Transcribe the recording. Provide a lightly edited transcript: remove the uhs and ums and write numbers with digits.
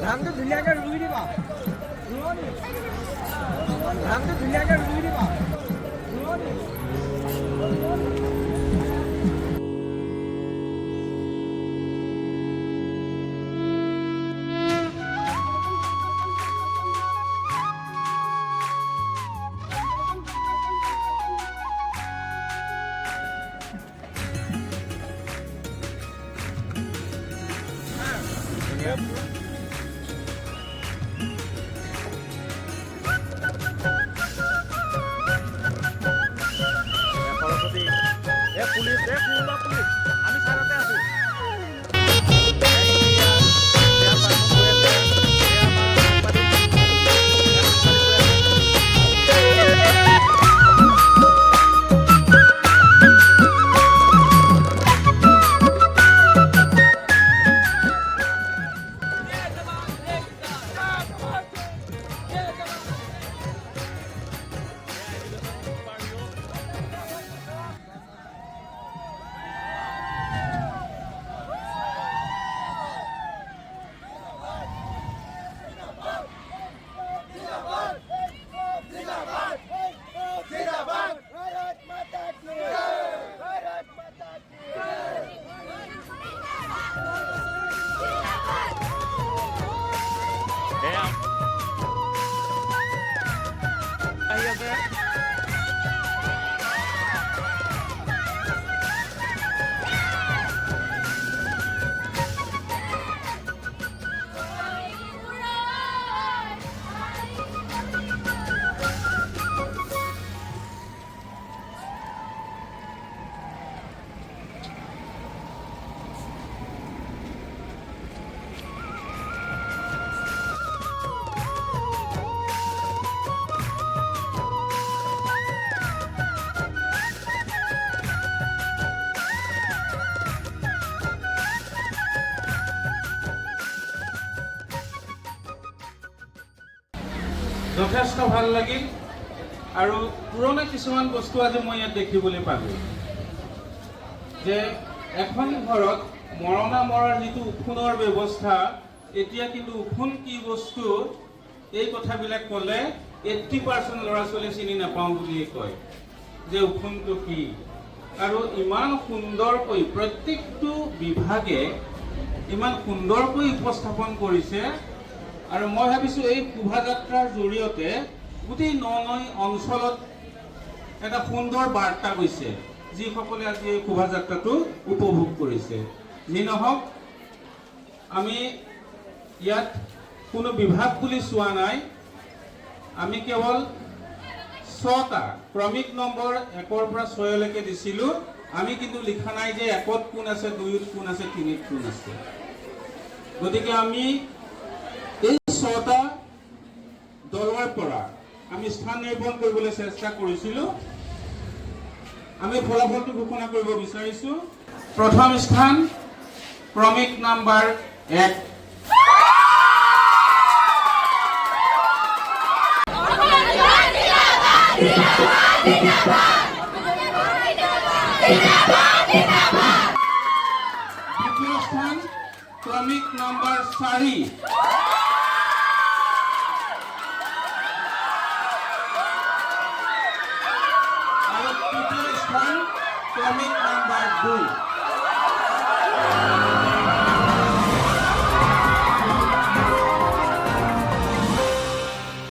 ধানটো ধুনীয়াকৈ ৰুই দিবা ধানটো ধুনীয়াকৈ ৰুই দিবা পুলিশ আমি ছাড়াতে আছো যথেষ্ট ভাল লাগিল আৰু পুৰণা কিছুমান বস্তু আজি মই ইয়াত দেখিবলৈ পালোঁ যে এখন ঘৰত মৰণা মৰাৰ যিটো উখুনৰ ব্যৱস্থা এতিয়া কিন্তু উখুন কি বস্তু এই কথাবিলাক ক'লে 80% ল'ৰা ছোৱালী চিনি নাপাওঁ বুলিয়ে কয় যে উখুনটো কি আৰু ইমান সুন্দৰকৈ প্ৰত্যেকটো বিভাগে ইমান সুন্দৰকৈ উপস্থাপন কৰিছে আৰু মই ভাবিছোঁ এই শোভাযাত্ৰাৰ জৰিয়তে গোটেই ননৈ অঞ্চলত এটা সুন্দৰ বাৰ্তা গৈছে যিসকলে আজি এই শোভাযাত্ৰাটো উপভোগ কৰিছে যি নহওক আমি ইয়াত কোনো বিভাগ বুলি চোৱা নাই আমি কেৱল 6টা ক্ৰমিক নম্বৰ 1ৰ পৰা 6 লৈকে দিছিলোঁ আমি কিন্তু লিখা নাই যে 1ত কোন আছে 2ত কোন আছে 3ত কোন আছে গতিকে আমি এই 6টা দলৰ পৰা আমি স্থান নিৰ্ধাৰণ কৰিবলৈ চেষ্টা কৰিছিলোঁ আমি ফলাফলটো ঘোষণা কৰিব বিচাৰিছোঁ প্ৰথম স্থান ক্ৰমিক নম্বৰ 1 দ্বিতীয় স্থান ক্ৰমিক নম্বৰ 4 আৰু তৃতীয় স্থান ক্ৰমিক নম্বৰ 2